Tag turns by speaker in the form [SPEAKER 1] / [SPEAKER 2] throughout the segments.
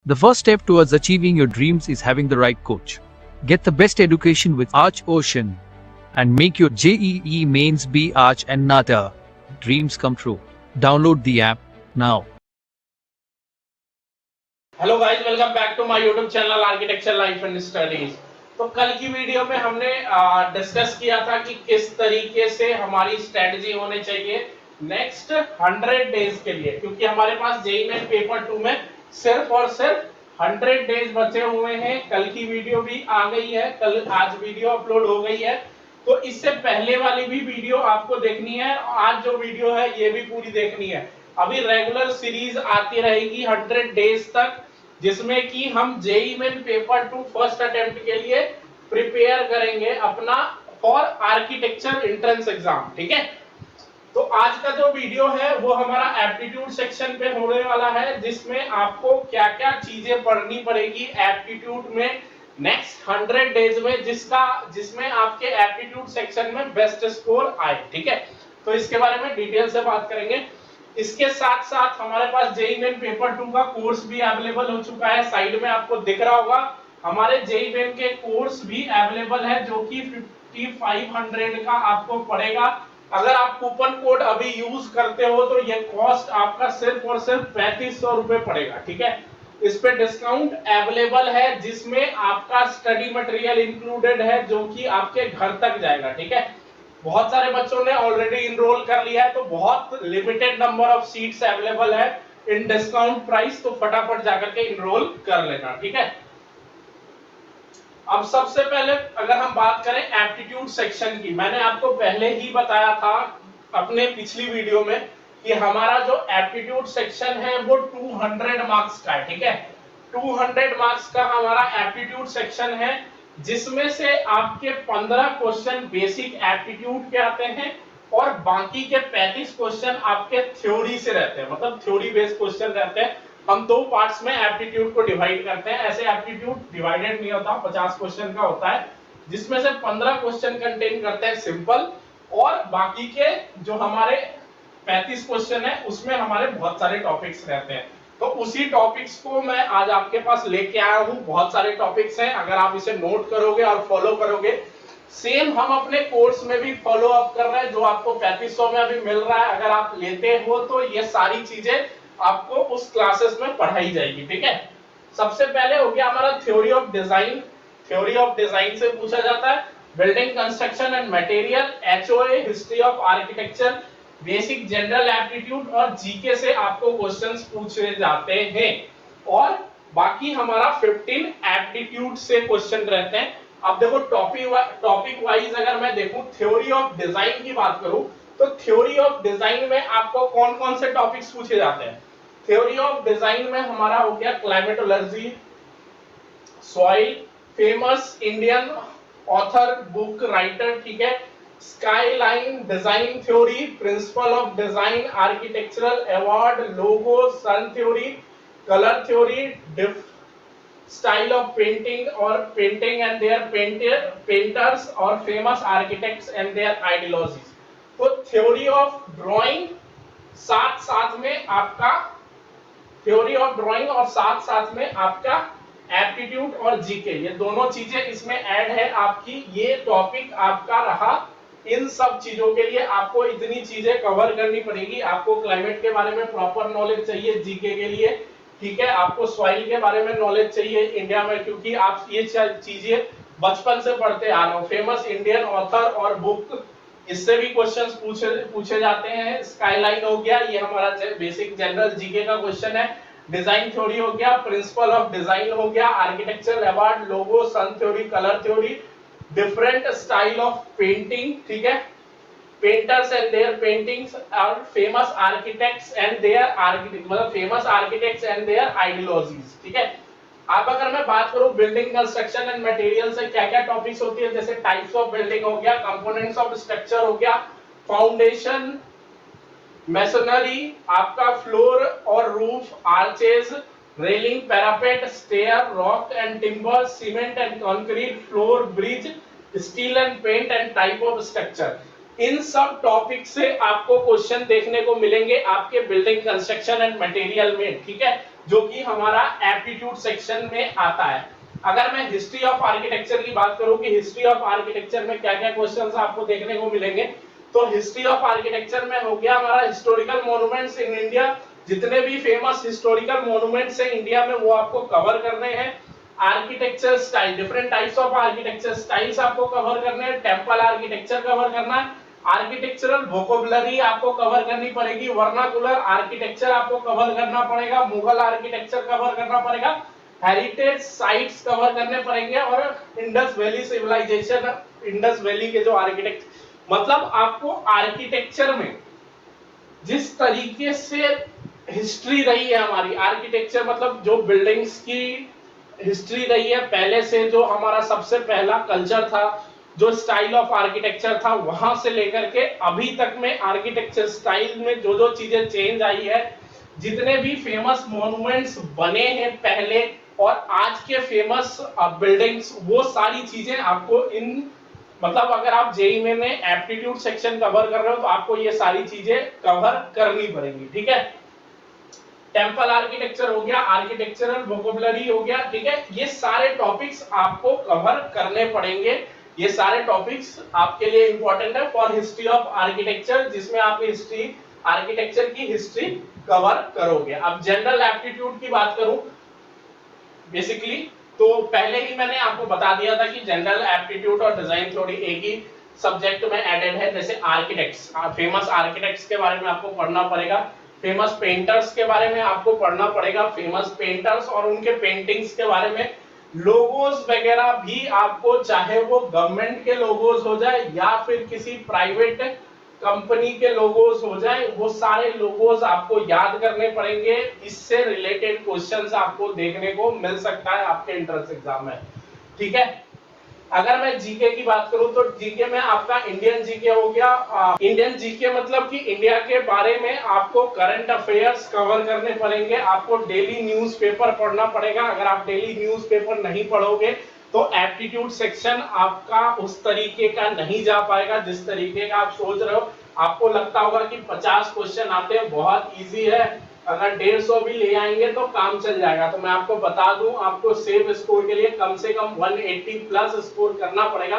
[SPEAKER 1] The first step towards achieving your dreams is having the right coach. Get the best education with Arch Ocean and make your JEE mains be Arch and Nata. Dreams come true. Download the app now.
[SPEAKER 2] Hello guys, welcome back to my YouTube channel architecture life and studies. तो कल की video में हमने discuss किया था कि किस तरीके से हमारी स्ट्रेटजी होनी चाहिए नेक्स्ट 100 डेज के लिए, क्योंकि हमारे पास जेईई मेन पेपर 2 में सिर्फ और सिर्फ 100 डेज बचे हुए हैं। कल की वीडियो भी आ गई है, आज वीडियो अपलोड हो गई है, तो इससे पहले वाली भी वीडियो आपको देखनी है। आज जो वीडियो है ये भी पूरी देखनी है। अभी रेगुलर सीरीज आती रहेगी 100 डेज तक, जिसमें कि हम JEE main paper 2 first attempt के लिए प्रिपेयर करेंगे अपना फॉर आर्किटेक्चर एंट्रेंस एग्जाम। ठीक है, तो आज का जो वीडियो है वो हमारा एप्टीट्यूड सेक्शन पे होने वाला है, जिसमें आपको क्या क्या चीजें पढ़नी पड़ेगी एप्टीट्यूड में नेक्स्ट 100 डेज में, जिसमें आपके एप्टीट्यूड सेक्शन में बेस्ट स्कोर आए। ठीक है, तो इसके बारे में डिटेल से बात करेंगे। इसके साथ साथ हमारे पास जेईई मेन पेपर 2 का कोर्स भी अवेलेबल हो चुका है। साइड में आपको दिख रहा होगा हमारे जेईई मेन के कोर्स भी अवेलेबल है, जो कि 5500 का आपको पड़ेगा। अगर आप कूपन कोड अभी यूज करते हो तो ये कॉस्ट आपका सिर्फ और सिर्फ 3500 रुपए पड़ेगा। ठीक है, इस पे डिस्काउंट अवेलेबल है, जिसमें आपका स्टडी मटेरियल इंक्लूडेड है, जो कि आपके घर तक जाएगा। ठीक है, बहुत सारे बच्चों ने ऑलरेडी इनरोल कर लिया है, तो बहुत limited number of seats available है इन डिस्काउंट प्राइस, तो फटाफट जाकर के इनरोल कर लेना। ठीक है, अब सबसे पहले अगर हम बात करें एप्टीट्यूड सेक्शन की, मैंने आपको पहले ही बताया था अपने पिछली वीडियो में कि हमारा जो एप्टीट्यूड सेक्शन है वो 200 मार्क्स का है। ठीक है, 200 मार्क्स का हमारा एप्टीट्यूड सेक्शन है, जिसमें से आपके 15 क्वेश्चन बेसिक एप्टीट्यूड के आते हैं और बाकी के 35 क्वेश्चन आपके थ्योरी से रहते हैं, मतलब थ्योरी बेस्ड क्वेश्चन रहते हैं। हम दो पार्ट्स में एप्टीट्यूड को डिवाइड करते हैं। ऐसे एप्टीट्यूड डिवाइडेड नहीं होता, 50 क्वेश्चन का होता है, जिसमें से 15 क्वेश्चन कंटेन करते हैं सिंपल, और बाकी के जो हमारे 35 क्वेश्चन है उसमें हमारे बहुत सारे टॉपिक्स रहते हैं। तो उसी टॉपिक्स को मैं आज आपके पास लेके आया हूं। बहुत सारे टॉपिक्स हैं, अगर आप इसे नोट करोगे और फॉलो करोगे, सेम हम अपने कोर्स में भी फॉलो अप कर रहे हैं, जो आपको 3500 में अभी मिल रहा है। अगर आप लेते हो तो ये सारी चीजें आपको उस क्लासेस में पढ़ाई जाएगी। ठीक है, सबसे पहले हो गया हमारा theory of design. Theory of design से पूछा जाता है building construction and material, HOA, history of architecture, basic general aptitude और जीके से आपको क्वेश्चंस पूछे जाते हैं। और बाकी हमारा 15 एप्टीट्यूड से क्वेश्चन रहते हैं। अब देखो टॉपिक वाइज अगर मैं देखूं, थ्योरी ऑफ डिजाइन की बात करूं तो थ्योरी ऑफ डिजाइन में आपको कौन कौन से टॉपिक्स पूछे जाते हैं। थ्योरी ऑफ डिजाइन में हमारा हो गया climatology, soil, famous Indian author book writer, ठीक है, skyline design theory, principle of design, architectural award, logo, sun theory, colour theory, style of painting और पेंटिंग एंड देयर पेंटर्स और famous architects and their ideologies. तो theory of drawing साथ साथ में आपका theory of drawing और साथ साथ में आपका एप्टीट्यूड और जीके, ये दोनों चीजें इसमें ऐड है आपकी। ये टॉपिक आपका रहा। इन सब चीजों के लिए आपको इतनी चीजें कवर करनी पड़ेगी। आपको क्लाइमेट के बारे में प्रॉपर नॉलेज चाहिए जीके के लिए, ठीक है, आपको सॉइल के बारे में नॉलेज चाहिए इंडिया में, क्योंकि आप ये चीजें बचपन से पढ़ते आ रहे हो। फेमस इंडियन ऑथर और बुक, इससे भी क्वेश्चंस पूछे जाते हैं। स्काईलाइन हो गया, ये हमारा बेसिक जनरल जीके का क्वेश्चन है। डिजाइन थ्योरी हो गया, प्रिंसिपल ऑफ डिजाइन हो गया, architecture award, logo, sun theory, colour theory, different style of painting, ठीक है, पेंटर्स एंड देयर पेंटिंग्स और फेमस आर्किटेक्ट्स एंड देयर मतलब famous architects and their ideologies. ठीक है, अब अगर मैं बात करूं बिल्डिंग कंस्ट्रक्शन एंड मटेरियल से क्या क्या टॉपिक्स होती है, जैसे टाइप्स ऑफ बिल्डिंग हो गया, कंपोनेंट्स ऑफ स्ट्रक्चर हो गया, फाउंडेशन, मैसनरी, आपका फ्लोर और roof, arches, railing, parapet, stair, rock and timber, cement and concrete, floor, bridge, steel and paint and type of structure. इन सब टॉपिक से आपको क्वेश्चन देखने को मिलेंगे आपके बिल्डिंग कंस्ट्रक्शन एंड मटेरियल में। ठीक है, जो कि हमारा एप्टीट्यूड सेक्शन में आता है। अगर मैं हिस्ट्री ऑफ आर्किटेक्चर की बात करूं कि हिस्ट्री ऑफ आर्किटेक्चर में क्या क्या क्वेश्चंस आपको देखने को मिलेंगे, तो हिस्ट्री ऑफ आर्किटेक्चर में हो गया हमारा हिस्टोरिकल मॉन्यूमेंट्स इन इंडिया, जितने भी फेमस हिस्टोरिकल मॉन्यूमेंट्स हैं इंडिया में वो आपको कवर करने हैं। Architecture style, different types of architecture styles आपको कवर करने हैं। टेंपल आर्किटेक्चर कवर करना है, आर्किटेक्चरल वोकेबुलरी आपको कवर करनी पड़ेगी, वर्नाकुलर आर्किटेक्चर आपको कवर करना पड़ेगा, मुगल आर्किटेक्चर कवर करना पड़ेगा, हेरिटेज साइट्स कवर करने पड़ेंगे, और Indus valley civilization, Indus valley के जो आर्किटेक्ट, मतलब आपको आर्किटेक्चर में जिस तरीके से हिस्ट्री रही है हमारी, आर्किटेक्चर मतलब जो बिल्डिंग्स की हिस्ट्री रही है पहले से, जो हमारा सबसे पहला कल्चर था, जो स्टाइल ऑफ आर्किटेक्चर था, वहां से लेकर के अभी तक में आर्किटेक्चर स्टाइल में जो जो चीजें चेंज आई है, जितने भी फेमस मॉन्यूमेंट्स बने हैं पहले और आज के फेमस बिल्डिंग्स, वो सारी चीजें आपको इन, मतलब अगर आप जेईई में एप्टीट्यूड सेक्शन कवर कर रहे हो तो आपको ये सारी चीजें कवर करनी पड़ेंगी, ठीक है। टेंपल आर्किटेक्चर हो गया, आर्किटेक्चरल वोकेबुलरी हो गया, ठीक है, ये सारे टॉपिक्स आपको कवर करने पड़ेंगे। ये सारे टॉपिक्स आपके लिए इंपॉर्टेंट है फॉर हिस्ट्री ऑफ आर्किटेक्चर, जिसमें आप हिस्ट्री, आर्किटेक्चर की हिस्ट्री कवर करोगे। अब जनरल एप्टीट्यूड की बात करूं बेसिकली, तो पहले ही मैंने आपको बता दिया था कि जनरल एप्टीट्यूड और डिजाइन थ्योरी एक ही सब्जेक्ट में एडेड है। जैसे आर्किटेक्ट्स, फेमस आर्किटेक्ट्स के बारे में आपको पढ़ना पड़ेगा, फेमस पेंटर्स के बारे में आपको पढ़ना पड़ेगा, फेमस पेंटर्स और उनके पेंटिंग्स के बारे में, लोगोस वगैरह भी आपको, चाहे वो गवर्नमेंट के लोगोस हो जाए या फिर किसी प्राइवेट कंपनी के लोगोस हो जाए, वो सारे लोगोस आपको याद करने पड़ेंगे। इससे रिलेटेड क्वेश्चंस आपको देखने को मिल सकता है आपके एंट्रेंस एग्जाम में, ठीक है। अगर मैं जीके की बात करूं तो जीके में आपका इंडियन जीके हो गया। इंडियन जीके मतलब कि इंडिया के बारे में आपको करंट अफेयर्स कवर करने पड़ेंगे, आपको डेली न्यूज़पेपर पढ़ना पड़ेगा। अगर आप डेली न्यूज़पेपर नहीं पढ़ोगे तो एप्टीट्यूड सेक्शन आपका उस तरीके का नहीं जा पाएगा जिस तरीके का आप सोच रहे हो। आपको लगता होगा कि 50 क्वेश्चन आते हैं, बहुत इजी है, अगर 150 भी ले आएंगे तो काम चल जाएगा। तो मैं आपको बता दूं, आपको सेफ स्कोर के लिए कम से कम 180 प्लस स्कोर करना पड़ेगा,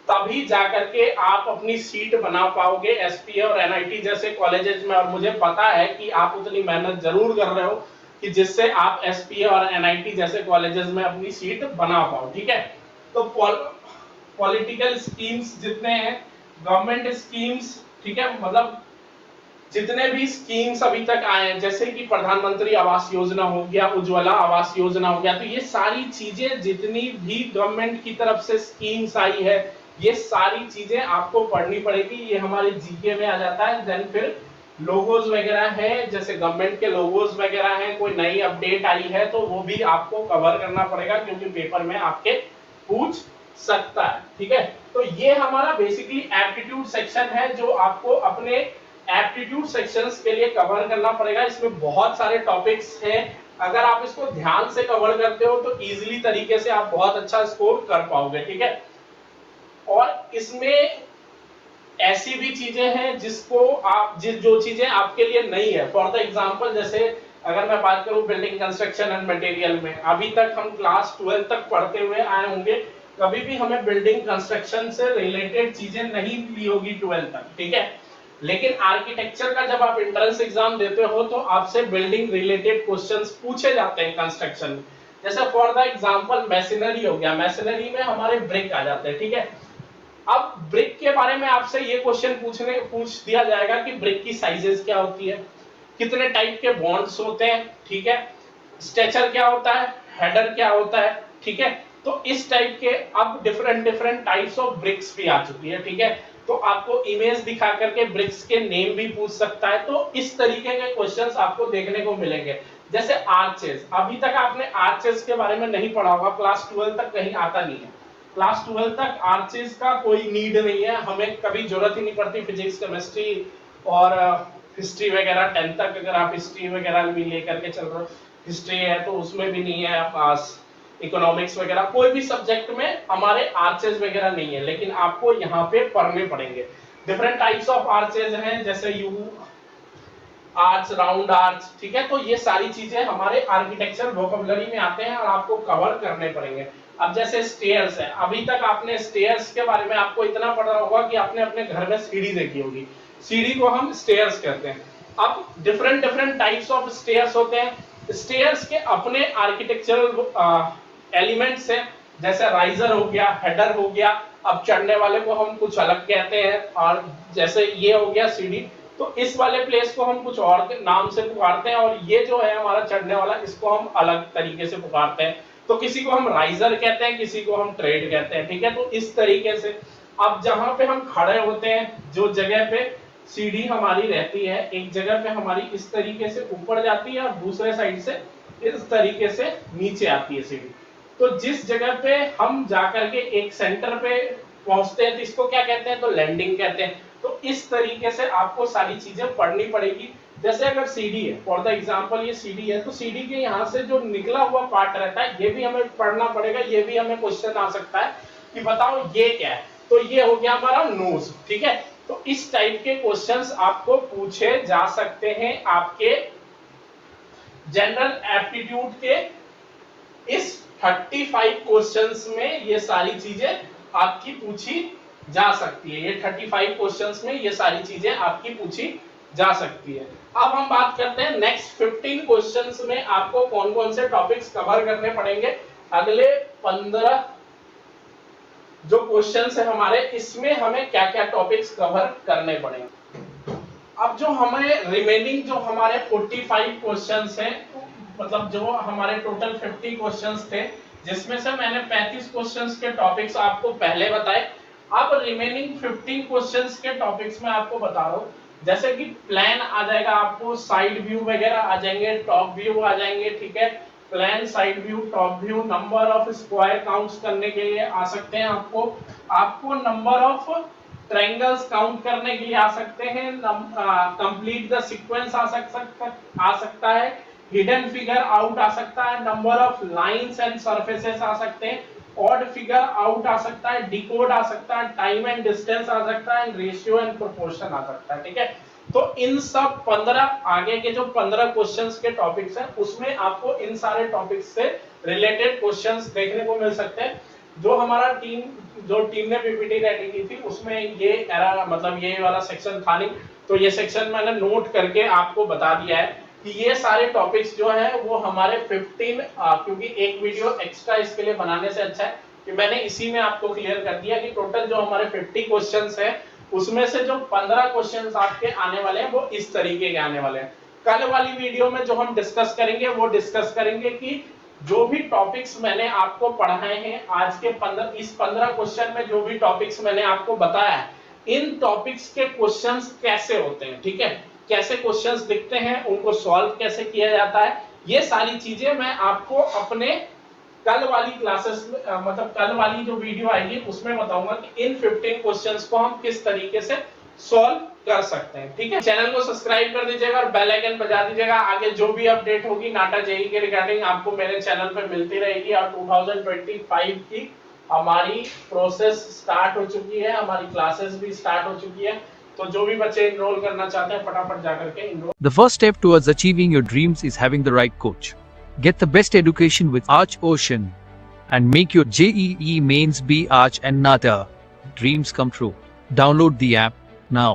[SPEAKER 2] तभी जाकर के आप अपनी सीट बना पाओगे एसपीए और एनआईटी जैसे कॉलेजेस में। और मुझे पता है कि आप उतनी मेहनत जरूर कर रहे हो कि जिससे आप एसपीए और एनआईटी जैसे कॉलेजेस में अपनी सीट बना पाओ, ठीक है। तो पॉलिटिकल स्कीम्स जितने हैं, गवर्नमेंट स्कीम्स, ठीक है, मतलब जितने भी स्कीम्स अभी तक आए हैं, जैसे कि प्रधानमंत्री आवास योजना हो गया, उज्ज्वला आवास योजना हो गया, तो ये सारी चीजें जितनी भी गवर्नमेंट की तरफ से स्कीम्स आई है, ये सारी चीजें आपको पढ़नी पड़ेगी। ये हमारे जीके में आ जाता है। देन फिर लोगोस वगैरह है, जैसे गवर्नमेंट के लोगोस वगैरह हैं, कोई नई अपडेट आई है तो वो भी आपको कवर करना पड़ेगा, क्योंकि पेपर में आपके पूछ सकता है, ठीक है। तो ये हमारा बेसिकली एप्टीट्यूड सेक्शन है जो आपको अपने एप्टीट्यूड सेक्शंस के लिए कवर करना पड़ेगा। इसमें बहुत सारे टॉपिक्स हैं, अगर आप इसको ध्यान से कवर करते हो तो इजीली तरीके से आप बहुत अच्छा स्कोर कर पाओगे, ठीक है। और इसमें ऐसी भी चीजें हैं जिसको आप, जो चीजें आपके लिए नहीं है, फॉर द एग्जांपल जैसे अगर मैं बात करूं बिल्डिंग कंस्ट्रक्शन एंड मटेरियल में, अभी तक हम क्लास 12 तक पढ़ते हुए आए होंगे, कभी भी हमें बिल्डिंग कंस्ट्रक्शन से रिलेटेड चीजें नहीं मिली होगी 12 तक, ठीक है। लेकिन आर्किटेक्चर का जब आप एंट्रेंस एग्जाम देते हो तो आपसे बिल्डिंग रिलेटेड क्वेश्चंस पूछे जाते हैं कंस्ट्रक्शन में। जैसे फॉर द एग्जांपल मैसनरी हो गया, मैसनरी में हमारे ब्रिक आ जाते हैं, ठीक है। अब ब्रिक के बारे में आपसे ये क्वेश्चन पूछ दिया जाएगा कि ब्रिक की साइजेस क्या होती है, कितने टाइप के बॉन्ड्स होते हैं, ठीक है, स्ट्रेचर क्या होता है, हेडर क्या होता है, ठीक है। तो इस टाइप के अब डिफरेंट टाइप्स ऑफ ब्रिक्स भी आ चुकी है, ठीक है। तो आपको इमेज दिखा करके ब्रिक्स के नेम भी पूछ सकता है। तो इस तरीके के क्वेश्चंस आपको देखने को मिलेंगे। जैसे आर्चेस, अभी तक आपने आर्चेस के बारे में नहीं पढ़ा होगा, क्लास 12 तक कहीं आता नहीं है। क्लास 12 तक आर्चेस का कोई नीड नहीं है, हमें कभी जरूरत ही नहीं पड़ती। फिजिक्स, केमिस्ट्री और हिस्ट्री वगैरह 10 तक अगर आप हिस्ट्री वगैरह भी लेकर के चल रहे हो, हिस्ट्री है तो उसमें भी नहीं है पास, इकोनॉमिक्स वगैरह कोई भी सब्जेक्ट में हमारे आर्चेज वगैरह नहीं है, लेकिन आपको यहाँ पे पढ़ने पड़ेंगे। डिफरेंट टाइप्स ऑफ आर्चेज हैं, जैसे यू आर्च, राउंड आर्च, ठीक है। तो ये सारी चीजें हमारे आर्किटेक्चर वोकैबुलरी में आते हैं और आपको कवर करने पड़ेंगे। अब जैसे स्टेयर्स है, अभी तक आपने स्टेयर्स के बारे में आपको इतना पता होगा कि आपने अपने घर में सीढ़ी देखी होगी, सीढ़ी को हम स्टेयर्स कहते हैं। अब different different types of stairs होते हैं। स्टेयर्स के अपने आर्किटेक्चरल एलिमेंट्स हैं, जैसे राइजर हो गया, हेडर हो गया। अब चढ़ने वाले को हम कुछ अलग कहते हैं, और जैसे ये हो गया सीढ़ी, तो इस वाले प्लेस को हम कुछ और नाम से पुकारते हैं, और ये जो है हमारा चढ़ने वाला, इसको हम अलग तरीके से पुकारते हैं। तो किसी को हम राइजर कहते हैं, किसी को हम ट्रेड कहते हैं, ठीक है। तो इस तरीके से अब जहां पे हम खड़े होते हैं, जो जगह पे सीढ़ी हमारी रहती है, एक जगह पे हमारी इस तरीके से ऊपर जाती है और दूसरे साइड से इस तरीके से नीचे आती है सीढ़ी। तो जिस जगह पे हम जाकर के एक सेंटर पे पहुंचते हैं, तो इसको क्या कहते हैं, तो लैंडिंग कहते हैं। तो इस तरीके से आपको सारी चीजें पढ़नी पड़ेगी। जैसे अगर सीढ़ी है, फॉर द एग्जांपल ये सीढ़ी है, तो सीढ़ी के यहाँ से जो निकला हुआ पार्ट रहता है, ये भी हमें पढ़ना पड़ेगा। ये भी हमें क्वेश्चन आ सकता है कि बताओ ये क्या है, तो ये हो गया हमारा नोज, ठीक है। तो इस टाइप के क्वेश्चंस आपको पूछे जा सकते हैं आपके जनरल एप्टीट्यूड के इस 35 क्वेश्चंस में। ये सारी चीजें आपकी पूछी जा सकती है, ये 35 क्वेश्चंस में ये सारी चीजें आपकी पूछी जा सकती है। अब हम बात करते हैं नेक्स्ट 15 क्वेश्चंस में आपको कौन कौन से टॉपिक्स कवर करने पड़ेंगे। अगले 15 जो क्वेश्चंस है हमारे, इसमें हमें क्या क्या टॉपिक्स कवर करने पड़ेंगे। अब जो हमें रिमेनिंग जो हमारे 45 क्वेश्चंस हैं, मतलब जो हमारे टोटल 50 क्वेश्चंस थे, जिसमें से मैंने 35 क्वेश्चंस के टॉपिक्स आपको पहले बताए। अब रिमेनिंग 15 क्वेश्चंस के टॉपिक्स में आपको बता रहा हूँ। जैसे कि प्लान आ जाएगा आपको, साइड व्यू वगैरह आ जाएंगे, टॉप व्यू आ जाएंगे, ठीक है। Plan, side view, top view, number of square counts करने के लिए आ सकते हैं आपको नंबर ऑफ ट्रायंगल्स काउंट करने के लिए आ सकते हैं, कंप्लीट द सीक्वेंस आ सकता है, हिडन फिगर आउट आ सकता है, number of lines and surfaces आ सकते हैं, ऑड फिगर आउट आ सकता है, डिकोड आ सकता है, टाइम एंड डिस्टेंस आ सकता है, रेशियो एंड प्रोपोर्शन आ सकता है, ठीक है। तो इन सब 15 आगे के जो 15 क्वेश्चंस के टॉपिक्स हैं, उसमें आपको इन सारे टॉपिक्स से रिलेटेड क्वेश्चंस देखने को मिल सकते हैं। जो हमारा टीम ने पीपीटी रेडी की थी, उसमें ये एरा मतलब ये वाला सेक्शन था नहीं, तो ये सेक्शन मैंने नोट करके आपको बता दिया है कि ये सारे टॉपिक्स जो है वो हमारे 15 क्योंकि एक वीडियो एक्स्ट्रा इसके लिए बनाने से अच्छा है कि मैंने इसी में आपको क्लियर कर दिया कि टोटल जो हमारे 50 क्वेश्चंस है, उसमें से जो 15 क्वेश्चंस आपके आने वाले हैं वो इस तरीके के आने वाले हैं। कल वाली वीडियो में जो हम डिस्कस करेंगे वो डिस्कस करेंगे कि जो भी टॉपिक्स मैंने आपको पढ़ाए हैं आज के 15 क्वेश्चन में, जो भी टॉपिक्स मैंने आपको बताया है, इन टॉपिक्स के क्वेश्चंस कैसे होते हैं, ठीक है, कैसे क्वेश्चंस दिखते हैं, उनको सॉल्व कैसे किया जाता है, ये सारी चीजें मैं आपको अपने कल वाली क्लासेस में मतलब कल वाली जो वीडियो आएगी उसमें बताऊंगा कि इन 15 क्वेश्चंस को हम किस तरीके से सॉल्व कर सकते हैं, ठीक है। चैनल को सब्सक्राइब कर दीजिएगा और बेल आइकन बजा दीजिएगा। आगे जो भी अपडेट होगी नाटा जेई के रिगार्डिंग आपको मेरे चैनल पे मिलती रहेगी। और 2025 की हमारी प्रोसेस स्टार्ट हो चुकी है, हमारी क्लासेस भी स्टार्ट हो चुकी है, तो जो भी बच्चे इनरोल करना चाहते हैं फटाफट जाकर के enrol.
[SPEAKER 1] The first step towards achieving your dreams is having the right coach. Get the best education with Arch Ocean and make your JEE mains be Arch and Nata. Dreams come true. Download the app now.